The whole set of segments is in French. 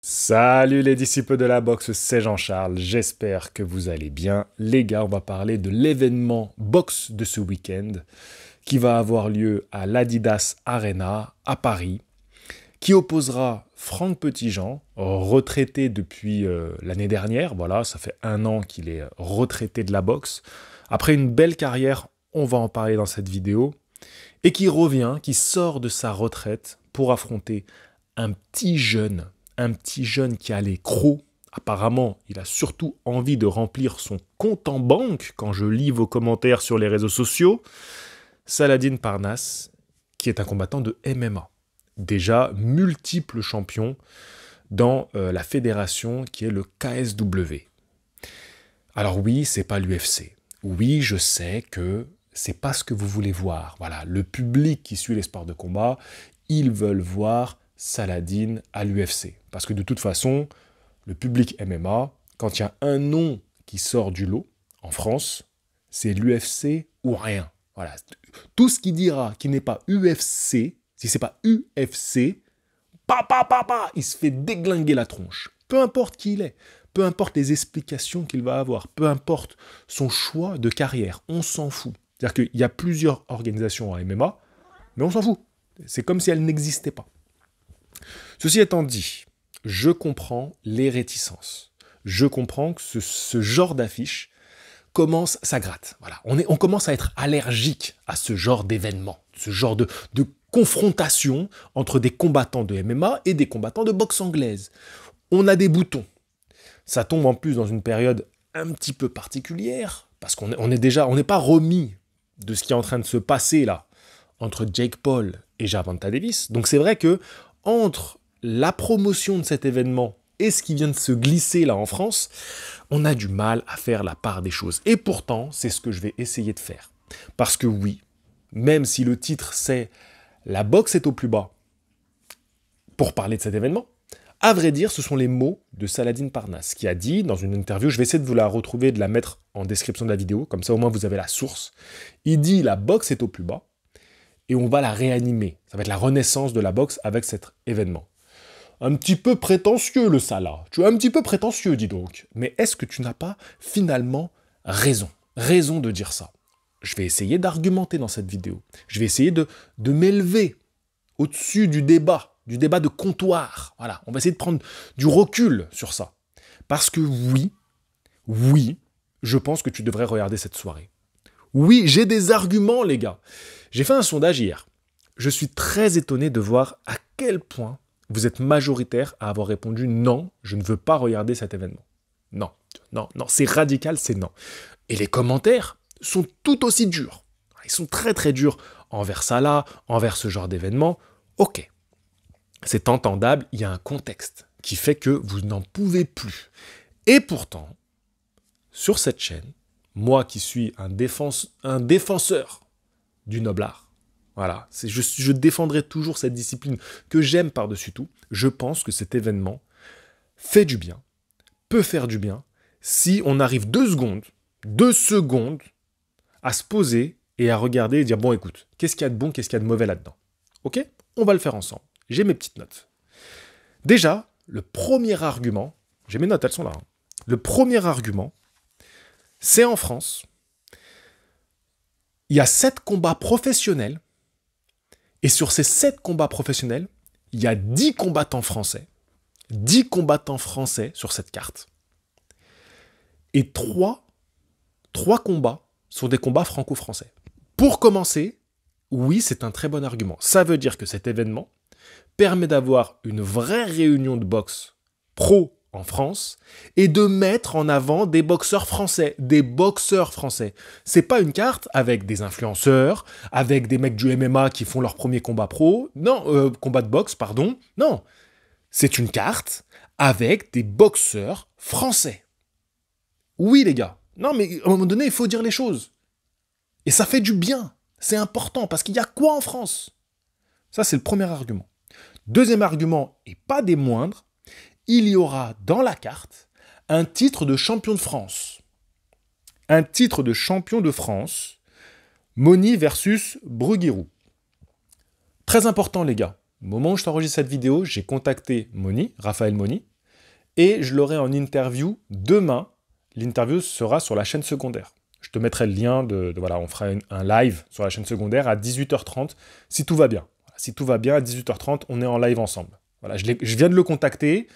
Salut les disciples de la boxe, c'est Jean-Charles, j'espère que vous allez bien. Les gars, on va parler de l'événement boxe de ce week-end qui va avoir lieu à l'Adidas Arena à Paris, qui opposera Franck Petitjean, retraité depuis l'année dernière. Voilà, ça fait 1 an qu'il est retraité de la boxe. Après une belle carrière, on va en parler dans cette vidéo, et qui revient, qui sort de sa retraite pour affronter un petit jeune qui a les crocs. Apparemment, il a surtout envie de remplir son compte en banque quand je lis vos commentaires sur les réseaux sociaux. Saladin Parnasse, qui est un combattant de MMA. Déjà multiple champion dans la fédération qui est le KSW. Alors oui, c'est pas l'UFC. Oui, je sais que c'est pas ce que vous voulez voir. Voilà, le public qui suit les sports de combat, ils veulent voir Saladin à l'UFC. Parce que de toute façon, le public MMA, quand il y a un nom qui sort du lot en France, c'est l'UFC ou rien. Voilà. Tout ce qui dira qu'il n'est pas UFC, si c'est pas UFC, il se fait déglinguer la tronche. Peu importe qui il est, peu importe les explications qu'il va avoir, peu importe son choix de carrière, on s'en fout. C'est-à-dire qu'il y a plusieurs organisations en MMA, mais on s'en fout. C'est comme si elles n'existaient pas. Ceci étant dit, je comprends les réticences. Je comprends que ce genre d'affiche ça gratte. Voilà. On commence à être allergique à ce genre d'événement, ce genre de confrontation entre des combattants de MMA et des combattants de boxe anglaise. On a des boutons. Ça tombe en plus dans une période un petit peu particulière, parce qu'on n'est pas remis de ce qui est en train de se passer là, entre Jake Paul et Gervonta Davis. Donc c'est vrai que entre la promotion de cet événement et ce qui vient de se glisser là en France, on a du mal à faire la part des choses. Et pourtant, c'est ce que je vais essayer de faire. Parce que oui, même si le titre c'est « La boxe est au plus bas » pour parler de cet événement, à vrai dire, ce sont les mots de Saladin Parnasse qui a dit dans une interview, je vais essayer de vous la retrouver, de la mettre en description de la vidéo, comme ça au moins vous avez la source. Il dit « La boxe est au plus bas » et on va la réanimer. Ça va être la renaissance de la boxe avec cet événement. Un petit peu prétentieux le Salah. Tu es un petit peu prétentieux, dis donc. Mais est-ce que tu n'as pas finalement raison de dire ça? Je vais essayer d'argumenter dans cette vidéo. Je vais essayer de m'élever au-dessus du débat de comptoir. Voilà, on va essayer de prendre du recul sur ça. Parce que oui, je pense que tu devrais regarder cette soirée. Oui, j'ai des arguments, les gars. J'ai fait un sondage hier. Je suis très étonné de voir à quel point vous êtes majoritaire à avoir répondu « Non, je ne veux pas regarder cet événement ». Non, c'est radical, c'est non. Et les commentaires sont tout aussi durs. Ils sont très très durs envers ça là, envers ce genre d'événement. Ok, c'est entendable, il y a un contexte qui fait que vous n'en pouvez plus. Et pourtant, sur cette chaîne, moi qui suis un défenseur du noble art, voilà, je défendrai toujours cette discipline que j'aime par-dessus tout. Je pense que cet événement fait du bien, peut faire du bien, si on arrive 2 secondes, à se poser et à regarder et dire, bon écoute, qu'est-ce qu'il y a de bon, qu'est-ce qu'il y a de mauvais là-dedans? Ok? On va le faire ensemble. J'ai mes petites notes. Déjà, le premier argument, j'ai mes notes, elles sont là. Le premier argument, c'est en France, il y a 7 combats professionnels. Et sur ces 7 combats professionnels, il y a 10 combattants français. 10 combattants français sur cette carte. Et 3 combats sont des combats franco-français. Pour commencer, oui, c'est un très bon argument. Ça veut dire que cet événement permet d'avoir une vraie réunion de boxe pro en France et de mettre en avant des boxeurs français. C'est pas une carte avec des influenceurs, avec des mecs du MMA qui font leur premier combat pro, combat de boxe, pardon. Non, c'est une carte avec des boxeurs français. Oui les gars, non mais à un moment donné, il faut dire les choses. Et ça fait du bien, c'est important, parce qu'il y a quoi en France? Ça c'est le premier argument. Deuxième argument, et pas des moindres, il y aura dans la carte un titre de champion de France. Un titre de champion de France, Moni versus Bruguiru. Très important les gars, au moment où je t'enregistre cette vidéo, j'ai contacté Moni, Raphaël Moni, et je l'aurai en interview demain. L'interview sera sur la chaîne secondaire. Je te mettrai le lien voilà, on fera un live sur la chaîne secondaire à 18h30, si tout va bien. Si tout va bien, à 18h30, on est en live ensemble. Voilà, je viens de le contacter,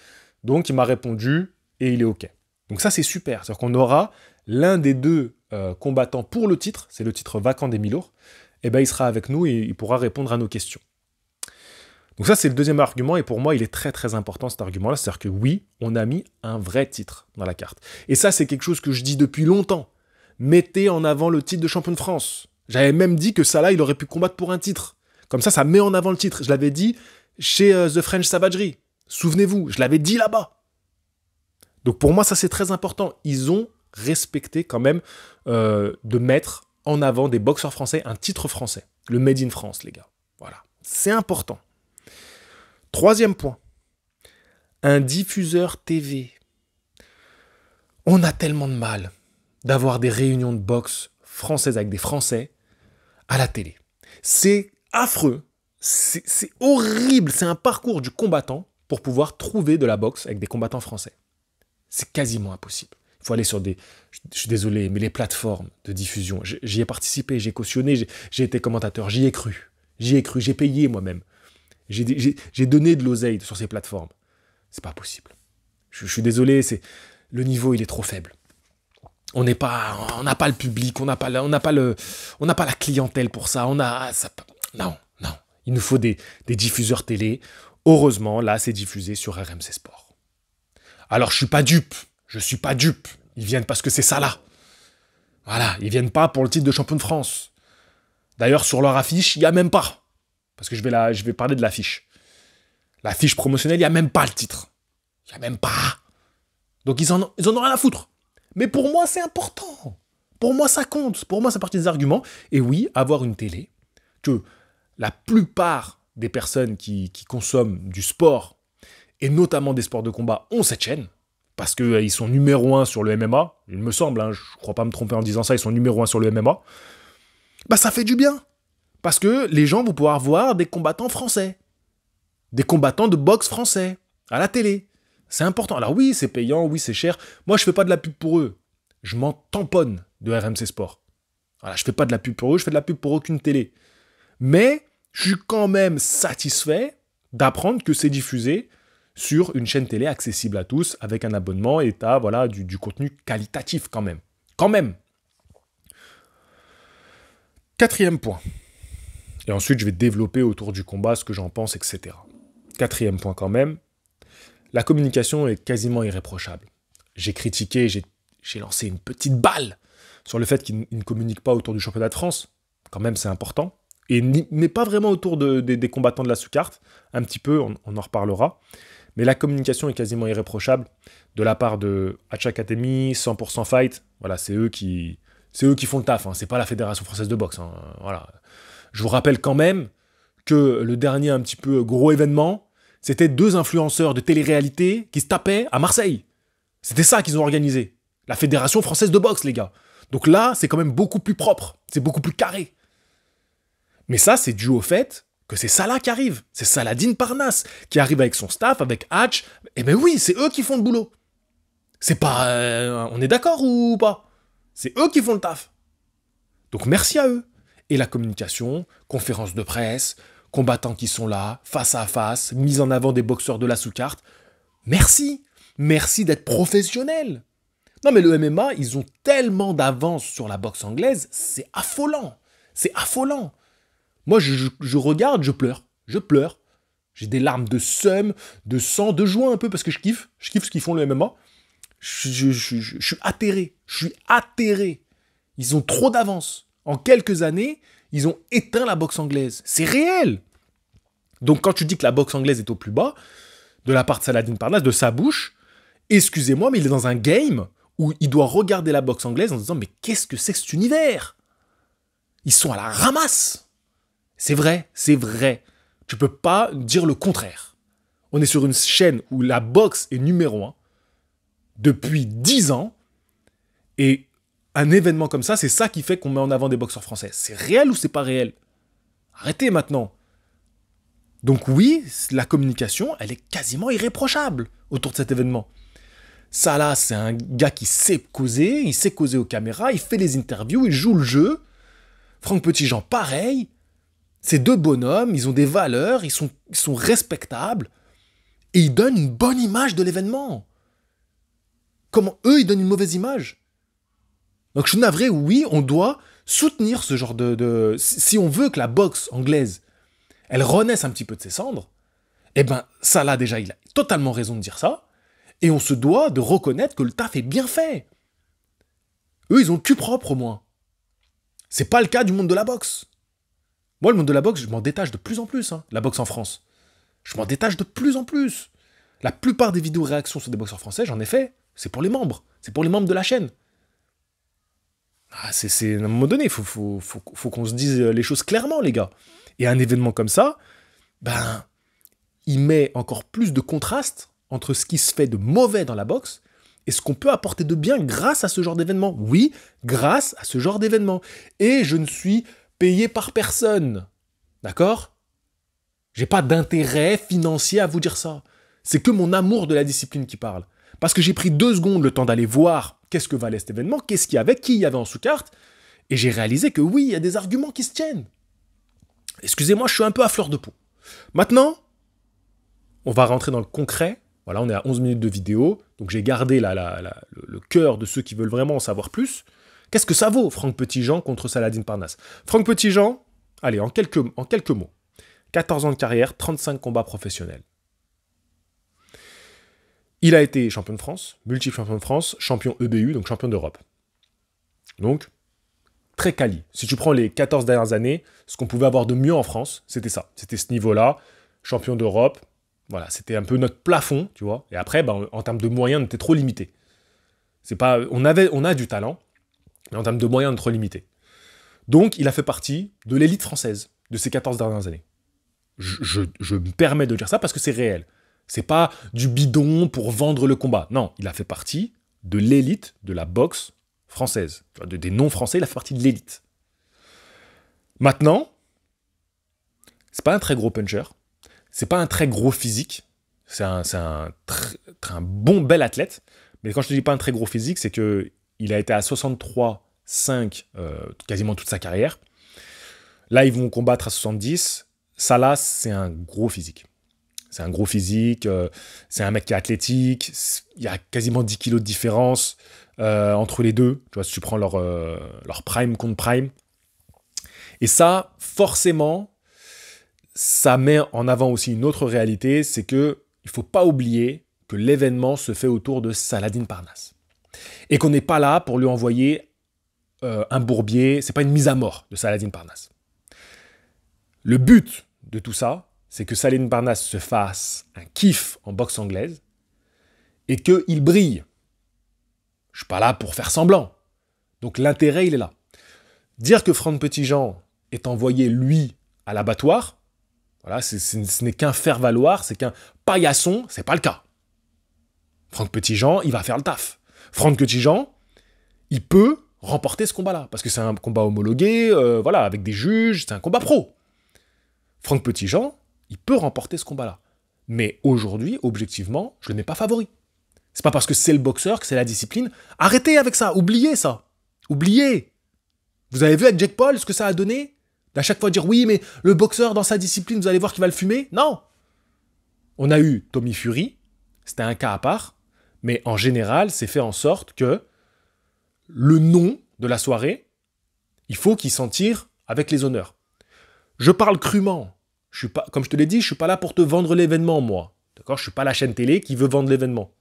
donc il m'a répondu et il est OK. Donc ça, c'est super. C'est-à-dire qu'on aura l'un des deux combattants pour le titre, c'est le titre vacant des mi-lourds, et ben il sera avec nous et il pourra répondre à nos questions. Donc ça, c'est le deuxième argument, et pour moi, il est très très important cet argument-là, c'est-à-dire que oui, on a mis un vrai titre dans la carte. Et ça, c'est quelque chose que je dis depuis longtemps. Mettez en avant le titre de champion de France. J'avais même dit que Salah, il aurait pu combattre pour un titre. Comme ça met en avant le titre. Je l'avais dit chez The French Savagery. Souvenez-vous, je l'avais dit là-bas. Donc pour moi, ça c'est très important. Ils ont respecté quand même de mettre en avant des boxeurs français, un titre français. Le Made in France, les gars. Voilà. C'est important. Troisième point. Un diffuseur TV. On a tellement de mal d'avoir des réunions de boxe françaises avec des Français à la télé. C'est affreux, c'est horrible, c'est un parcours du combattant pour pouvoir trouver de la boxe avec des combattants français. C'est quasiment impossible. Il faut aller sur je suis désolé, mais les plateformes de diffusion, j'y ai participé, j'ai cautionné, j'ai été commentateur, j'y ai cru, j'ai payé moi-même. J'ai donné de l'oseille sur ces plateformes. C'est pas possible. Je suis désolé, le niveau il est trop faible. On n'a pas le public, on n'a pas la clientèle pour ça. Non. Il nous faut des diffuseurs télé. Heureusement, là, c'est diffusé sur RMC Sport. Alors, je suis pas dupe. Ils viennent parce que c'est ça là. Voilà, ils viennent pas pour le titre de champion de France. D'ailleurs, sur leur affiche, il y a même pas. Parce que je vais parler de l'affiche. L'affiche promotionnelle, il y a même pas le titre. Il y a même pas. Donc ils en ont rien à foutre. Mais pour moi, c'est important. Pour moi, ça compte. Pour moi, ça fait partie des arguments. Et oui, avoir une télé, que la plupart des personnes qui consomment du sport, et notamment des sports de combat, ont cette chaîne, parce qu'ils sont numéro 1 sur le MMA, il me semble, je ne crois pas me tromper en disant ça, ils sont numéro 1 sur le MMA, bah ça fait du bien. Parce que les gens vont pouvoir voir des combattants français, des combattants de boxe français, à la télé. C'est important. Alors oui, c'est payant, oui, c'est cher. Moi, je fais pas de la pub pour eux. Je m'en tamponne de RMC Sport. Voilà, je fais pas de la pub pour eux, je fais de la pub pour aucune télé. Mais je suis quand même satisfait d'apprendre que c'est diffusé sur une chaîne télé accessible à tous, avec un abonnement, et t'as voilà, du contenu qualitatif quand même. Quand même. Quatrième point. Et ensuite, je vais développer autour du combat ce que j'en pense, etc. Quatrième point quand même. La communication est quasiment irréprochable. J'ai critiqué, j'ai lancé une petite balle sur le fait qu'ils ne communiquent pas autour du championnat de France. Quand même, c'est important. Mais pas vraiment autour des combattants de la sous-carte. Un petit peu, on en reparlera. Mais la communication est quasiment irréprochable de la part de Hatch Academy, 100% Fight. Voilà, c'est eux qui font le taf. C'est pas la Fédération Française de Boxe. Voilà. Je vous rappelle quand même que le dernier un petit peu gros événement, c'était 2 influenceurs de télé-réalité qui se tapaient à Marseille. C'était ça qu'ils ont organisé. La Fédération Française de Boxe, les gars. Donc là, c'est quand même beaucoup plus propre. C'est beaucoup plus carré. Mais ça, c'est dû au fait que c'est Salah qui arrive. C'est Saladin Parnasse qui arrive avec son staff, avec Hatch. Eh ben oui, c'est eux qui font le boulot. C'est pas... on est d'accord ou pas? C'est eux qui font le taf. Donc merci à eux. Et la communication, conférences de presse, combattants qui sont là, face à face, mise en avant des boxeurs de la sous-carte. Merci. Merci d'être professionnel. Non mais le MMA, ils ont tellement d'avance sur la boxe anglaise, c'est affolant. C'est affolant. Moi, je regarde, je pleure. J'ai des larmes de seum, de sang, de joie un peu, parce que je kiffe. Je kiffe ce qu'ils font le MMA. Je suis atterré. Ils ont trop d'avance. En quelques années, ils ont éteint la boxe anglaise. C'est réel. Donc quand tu dis que la boxe anglaise est au plus bas, de la part de Saladin Parnasse, de sa bouche, excusez-moi, mais il est dans un game où il doit regarder la boxe anglaise en se disant « Mais qu'est-ce que c'est que cet univers ?» Ils sont à la ramasse. C'est vrai. Tu peux pas dire le contraire. On est sur une chaîne où la boxe est numéro 1 depuis 10 ans, et un événement comme ça, c'est ça qui fait qu'on met en avant des boxeurs français. C'est réel ou c'est pas réel? Arrêtez maintenant. Donc oui, la communication, elle est quasiment irréprochable autour de cet événement. Salah, c'est un gars qui sait causer, il sait causer aux caméras, il fait les interviews, il joue le jeu. Franck Petitjean, pareil. Ces deux bonhommes, ils ont des valeurs, ils sont respectables. Et ils donnent une bonne image de l'événement. Comment eux, ils donnent une mauvaise image? Donc je suis navré, oui, on doit soutenir ce genre de... Si on veut que la boxe anglaise, elle renaisse un petit peu de ses cendres, eh ben, Salah, déjà, il a totalement raison de dire ça. Et on se doit de reconnaître que le taf est bien fait. Eux, ils ont le cul propre, au moins. C'est pas le cas du monde de la boxe. Moi, le monde de la boxe, je m'en détache de plus en plus, hein, la boxe en France. Je m'en détache de plus en plus. La plupart des vidéos réactions sur des boxeurs français, j'en ai fait. C'est pour les membres. C'est pour les membres de la chaîne. Ah, à un moment donné, il faut qu'on se dise les choses clairement, les gars. Et un événement comme ça, ben, il met encore plus de contraste entre ce qui se fait de mauvais dans la boxe et ce qu'on peut apporter de bien grâce à ce genre d'événement. Oui, grâce à ce genre d'événement. Et je ne suis payé par personne. D'accord ? J'ai pas d'intérêt financier à vous dire ça. C'est que mon amour de la discipline qui parle. Parce que j'ai pris 2 secondes le temps d'aller voir qu'est-ce que valait cet événement, qu'est-ce qu'il y avait, qui il y avait en sous-carte, et j'ai réalisé que oui, il y a des arguments qui se tiennent. Excusez-moi, je suis un peu à fleur de peau. Maintenant, on va rentrer dans le concret. Voilà, on est à 11 minutes de vidéo, donc j'ai gardé le cœur de ceux qui veulent vraiment en savoir plus. Qu'est-ce que ça vaut, Franck Petitjean contre Saladin Parnasse? Franck Petitjean, allez, en quelques mots. 14 ans de carrière, 35 combats professionnels. Il a été champion de France, multiple champion de France, champion EBU, donc champion d'Europe. Donc, très quali. Si tu prends les 14 dernières années, ce qu'on pouvait avoir de mieux en France, c'était ça. C'était ce niveau-là, champion d'Europe. Voilà, c'était un peu notre plafond, tu vois. Et après, ben, en termes de moyens, on était trop limité. On a du talent, mais en termes de moyens, on est trop limité. Donc, il a fait partie de l'élite française de ces 14 dernières années. Je me permets de dire ça parce que c'est réel. C'est pas du bidon pour vendre le combat. Non, il a fait partie de l'élite de la boxe française. Des non-français, il a fait partie de l'élite. Maintenant, c'est pas un très gros puncher. C'est pas un très gros physique. C'est un bon, bel athlète. Mais quand je te dis pas un très gros physique, c'est que il a été à 63,5 quasiment toute sa carrière. Là, ils vont combattre à 70. Salah, c'est un gros physique. C'est un gros physique, c'est un mec qui est athlétique, il y a quasiment 10 kilos de différence entre les deux, tu vois, si tu prends leur prime contre prime. Et ça, forcément, ça met en avant aussi une autre réalité, c'est qu'il ne faut pas oublier que l'événement se fait autour de Saladin Parnasse. Et qu'on n'est pas là pour lui envoyer un bourbier, c'est pas une mise à mort de Saladin Parnasse. Le but de tout ça, c'est que Saladin Parnasse se fasse un kiff en boxe anglaise et qu'il brille. Je ne suis pas là pour faire semblant. Donc l'intérêt, il est là. Dire que Franck Petitjean est envoyé, lui, à l'abattoir, voilà, ce n'est qu'un faire-valoir, c'est qu'un paillasson, c'est pas le cas. Franck Petitjean, il va faire le taf. Franck Petitjean, il peut remporter ce combat-là, parce que c'est un combat homologué, voilà, avec des juges, c'est un combat pro. Franck Petitjean, il peut remporter ce combat-là. Mais aujourd'hui, objectivement, je ne le mets pas favori. C'est pas parce que c'est le boxeur que c'est la discipline. Arrêtez avec ça, oubliez ça. Oubliez. Vous avez vu avec Jake Paul ce que ça a donné? D'à chaque fois dire oui, mais le boxeur dans sa discipline, vous allez voir qu'il va le fumer. Non. On a eu Tommy Fury, c'était un cas à part, mais en général, c'est fait en sorte que le nom de la soirée, il faut qu'il s'en tire avec les honneurs. Je parle crûment. Je suis pas, comme je te l'ai dit, je suis pas là pour te vendre l'événement, moi. D'accord ? Je suis pas la chaîne télé qui veut vendre l'événement.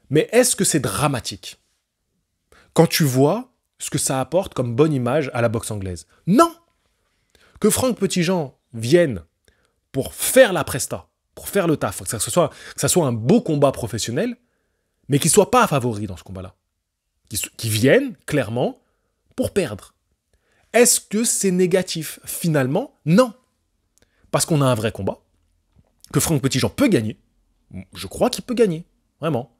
Mais est-ce que c'est dramatique quand tu vois ce que ça apporte comme bonne image à la boxe anglaise? Non. Que Franck Petitjean vienne pour faire la presta, pour faire le taf, que ça soit un beau combat professionnel, mais qu'il soit pas favori dans ce combat-là. Qu'il vienne, clairement, pour perdre. Est-ce que c'est négatif? Finalement, non. Parce qu'on a un vrai combat, que Franck Petitjean peut gagner. Je crois qu'il peut gagner, vraiment.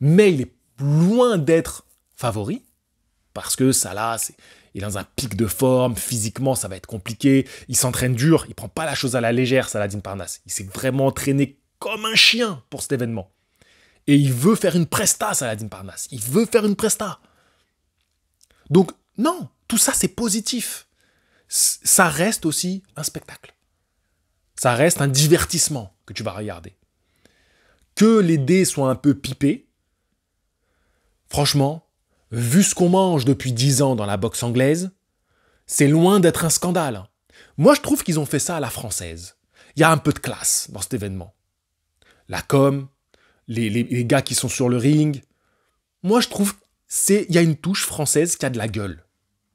Mais il est loin d'être favori, parce que Salah, il est dans un pic de forme, physiquement, ça va être compliqué, il s'entraîne dur, il prend pas la chose à la légère, Saladin Parnasse. Il s'est vraiment entraîné comme un chien pour cet événement. Et il veut faire une presta, Saladin Parnasse. Il veut faire une presta. Donc, non, tout ça, c'est positif. Ça reste aussi un spectacle. Ça reste un divertissement que tu vas regarder. Que les dés soient un peu pipés, franchement, vu ce qu'on mange depuis 10 ans dans la boxe anglaise, c'est loin d'être un scandale. Moi, je trouve qu'ils ont fait ça à la française. Il y a un peu de classe dans cet événement. La com, les gars qui sont sur le ring. Moi, je trouve il y a une touche française qui a de la gueule.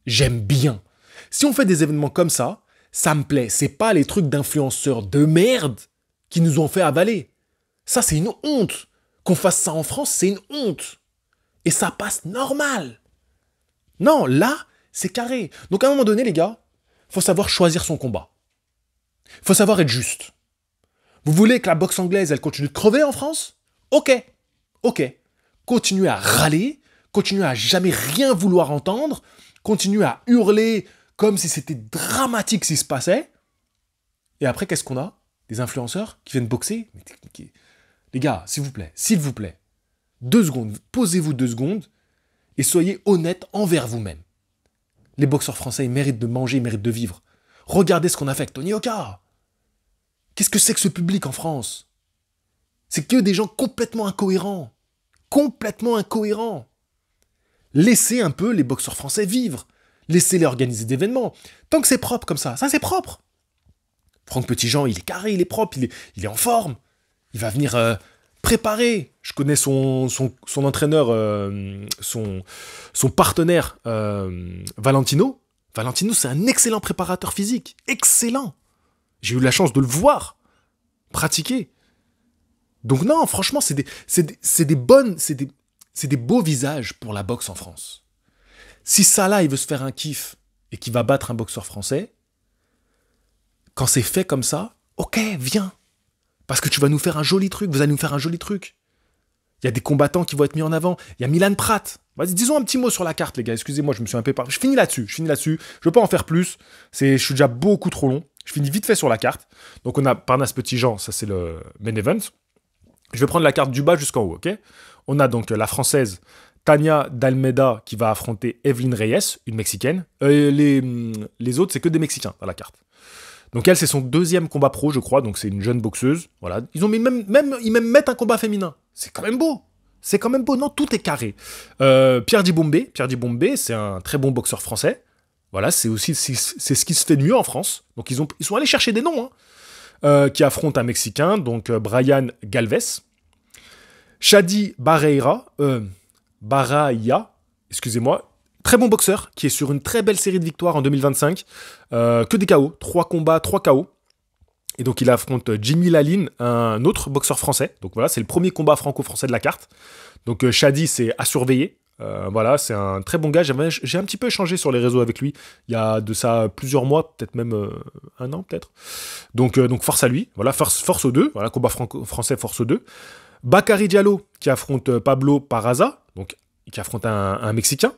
J'aime bien. Si on fait des événements comme ça me plaît. C'est pas les trucs d'influenceurs de merde qui nous ont fait avaler. Ça, c'est une honte. Qu'on fasse ça en France, c'est une honte. Et ça passe normal. Non, là, c'est carré. Donc à un moment donné, les gars, faut savoir choisir son combat. Faut savoir être juste. Vous voulez que la boxe anglaise, elle continue de crever en France ? Ok. Continuez à râler, continuez à jamais rien vouloir entendre, continuez à hurler comme si c'était dramatique ce qui se passait. Et après, qu'est-ce qu'on a ? Des influenceurs qui viennent boxer ? Les gars, s'il vous plaît, 2 secondes, posez-vous 2 secondes et soyez honnêtes envers vous-même. Les boxeurs français, ils méritent de manger, ils méritent de vivre. Regardez ce qu'on a fait avec Tony Oka. Qu'est-ce que c'est que ce public en France ? C'est que des gens complètement incohérents. Laissez un peu les boxeurs français vivre. Laissez-les organiser des événements. Tant que c'est propre comme ça c'est propre. Franck Petitjean, il est carré, il est propre, il est en forme. Il va venir préparer. Je connais son entraîneur, son partenaire, Valentino. Valentino, c'est un excellent préparateur physique. Excellent. J'ai eu la chance de le voir pratiquer. Donc non, franchement, c'est des beaux visages pour la boxe en France. Si Salah, il veut se faire un kiff et qu'il va battre un boxeur français, quand c'est fait comme ça, ok, viens. Parce que tu vas nous faire un joli truc, vous allez nous faire un joli truc. Il y a des combattants qui vont être mis en avant. Il y a Milan Prat. Vas-y, disons un petit mot sur la carte, les gars. Excusez-moi, je me suis un peu parlé. Je finis là-dessus. Je ne veux pas en faire plus. Je suis déjà beaucoup trop long. Je finis vite fait sur la carte. Donc on a Parnasse Petitjean, ça c'est le main event. Je vais prendre la carte du bas jusqu'en haut, ok ? On a donc la française Tania D'Almeida qui va affronter Evelyn Reyes, une Mexicaine. Les autres, c'est que des Mexicains dans la carte. Donc elle, c'est son 2e combat pro, je crois, donc c'est une jeune boxeuse. Voilà. Ils même mettent un combat féminin. C'est quand même beau. Non, tout est carré. Pierre Dibombé, c'est un très bon boxeur français. Voilà, c'est ce qui se fait de mieux en France. Donc ils sont allés chercher des noms, qui affronte un Mexicain, donc Brian Galvez. Shadi Baraya, excusez-moi, très bon boxeur, qui est sur une très belle série de victoires en 2025. Que des KO, 3 combats, 3 KO. Et donc il affronte Jimmy Laline, un autre boxeur français. Donc voilà, c'est le premier combat franco-français de la carte. Donc Shadi, c'est à surveiller. Voilà, c'est un très bon gars. J'ai un petit peu échangé sur les réseaux avec lui. Il y a de ça plusieurs mois, peut-être même 1 an, peut-être. Donc force à lui. Voilà, force aux deux. Voilà, combat français, force aux deux. Bakary Diallo, qui affronte Pablo Parraza, donc qui affronte un Mexicain.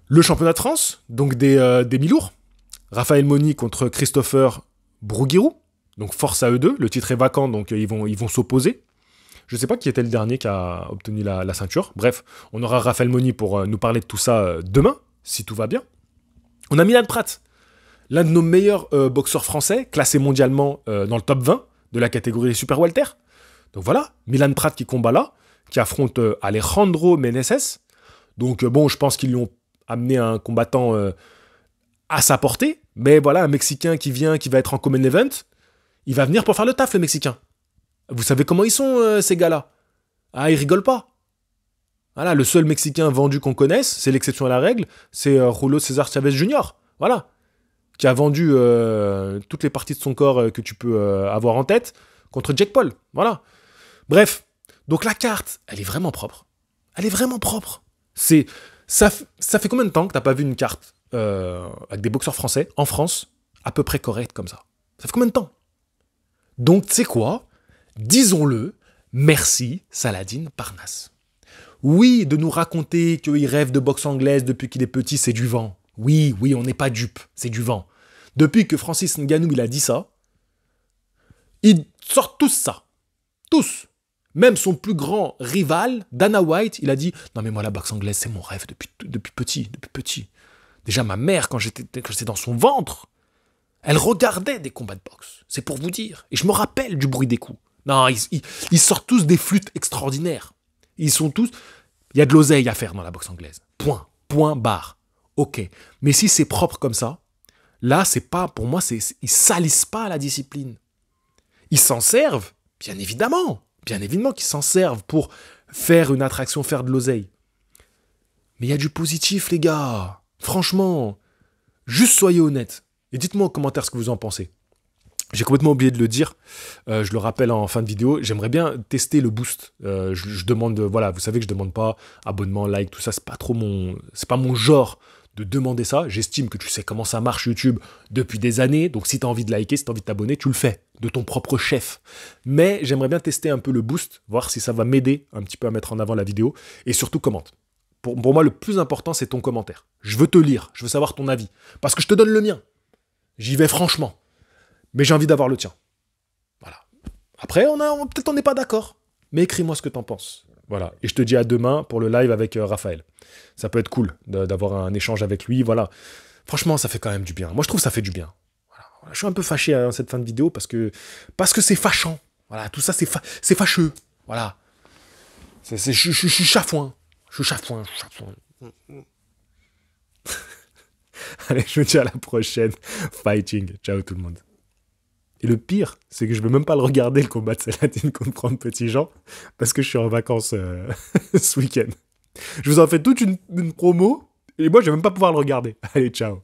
Le championnat de France, donc des mi-lourds. Raphaël Moni contre Christopher Bruguirou. Donc force à eux deux. Le titre est vacant, donc ils vont s'opposer. Je ne sais pas qui était le dernier qui a obtenu la ceinture. Bref, on aura Raphaël Moni pour nous parler de tout ça demain, si tout va bien. On a Milan Prat, l'un de nos meilleurs boxeurs français, classé mondialement dans le top 20 de la catégorie Super Welter. Donc voilà, Milan Prat qui combat là, qui affronte Alejandro Meneses. Donc bon, je pense qu'ils lui ont amené un combattant à sa portée. Mais voilà, un Mexicain qui va être en common event, il va venir pour faire le taf, le Mexicain. Vous savez comment ils sont, ces gars-là ? Ah, ils rigolent pas. Voilà, le seul Mexicain vendu qu'on connaisse, c'est l'exception à la règle, c'est Julio César Chavez Jr. Voilà. Qui a vendu toutes les parties de son corps que tu peux avoir en tête contre Jake Paul. Voilà. Bref. Donc la carte, elle est vraiment propre. Ça fait combien de temps que t'as pas vu une carte avec des boxeurs français en France à peu près correcte comme ça ? Ça fait combien de temps ? Donc, tu sais quoi ? Disons-le, merci Saladin Parnasse. Oui, de nous raconter qu'il rêve de boxe anglaise depuis qu'il est petit, c'est du vent. Oui, on n'est pas dupes, c'est du vent. Depuis que Francis Ngannou il a dit ça, ils sortent tous ça. Tous. Même son plus grand rival, Dana White, il a dit « Non mais moi la boxe anglaise, c'est mon rêve depuis petit. Déjà ma mère, quand j'étais dans son ventre, elle regardait des combats de boxe. C'est pour vous dire. Et je me rappelle du bruit des coups. Non, ils sortent tous des flûtes extraordinaires. Ils sont tous... Il y a de l'oseille à faire dans la boxe anglaise. Point. Point barre. Ok. Mais si c'est propre comme ça, là, c'est pas... Pour moi, ils salissent pas la discipline. Ils s'en servent, bien évidemment. Bien évidemment qu'ils s'en servent pour faire une attraction, faire de l'oseille. Mais il y a du positif, les gars. Franchement, juste soyez honnêtes. Et dites-moi en commentaire ce que vous en pensez. J'ai complètement oublié de le dire. Je le rappelle en fin de vidéo. J'aimerais bien tester le boost. Je demande, voilà, vous savez que je demande pas abonnement, like, tout ça. C'est pas mon genre de demander ça. J'estime que tu sais comment ça marche YouTube depuis des années. Donc si tu as envie de liker, si tu as envie de t'abonner, tu le fais de ton propre chef. Mais j'aimerais bien tester un peu le boost, voir si ça va m'aider un petit peu à mettre en avant la vidéo. Et surtout, commente. Pour moi, le plus important, c'est ton commentaire. Je veux te lire, je veux savoir ton avis. Parce que je te donne le mien. J'y vais franchement. Mais j'ai envie d'avoir le tien. Voilà. Après, peut-être on n'est pas d'accord. Mais écris-moi ce que t'en penses. Voilà. Et je te dis à demain pour le live avec Raphaël. Ça peut être cool d'avoir un échange avec lui. Voilà. Franchement, ça fait quand même du bien. Moi, je trouve que ça fait du bien. Voilà. Je suis un peu fâché à cette fin de vidéo parce que c'est fâchant. Voilà. Tout ça, c'est fâcheux. Voilà. Je suis chafouin. Je suis chafouin. Allez, je vous dis à la prochaine. Fighting. Ciao tout le monde. Et le pire, c'est que je ne veux même pas le regarder, le combat de Saladin contre 30 petits gens, parce que je suis en vacances ce week-end. Je vous en fais toute une promo, et moi, je ne vais même pas pouvoir le regarder. Allez, ciao.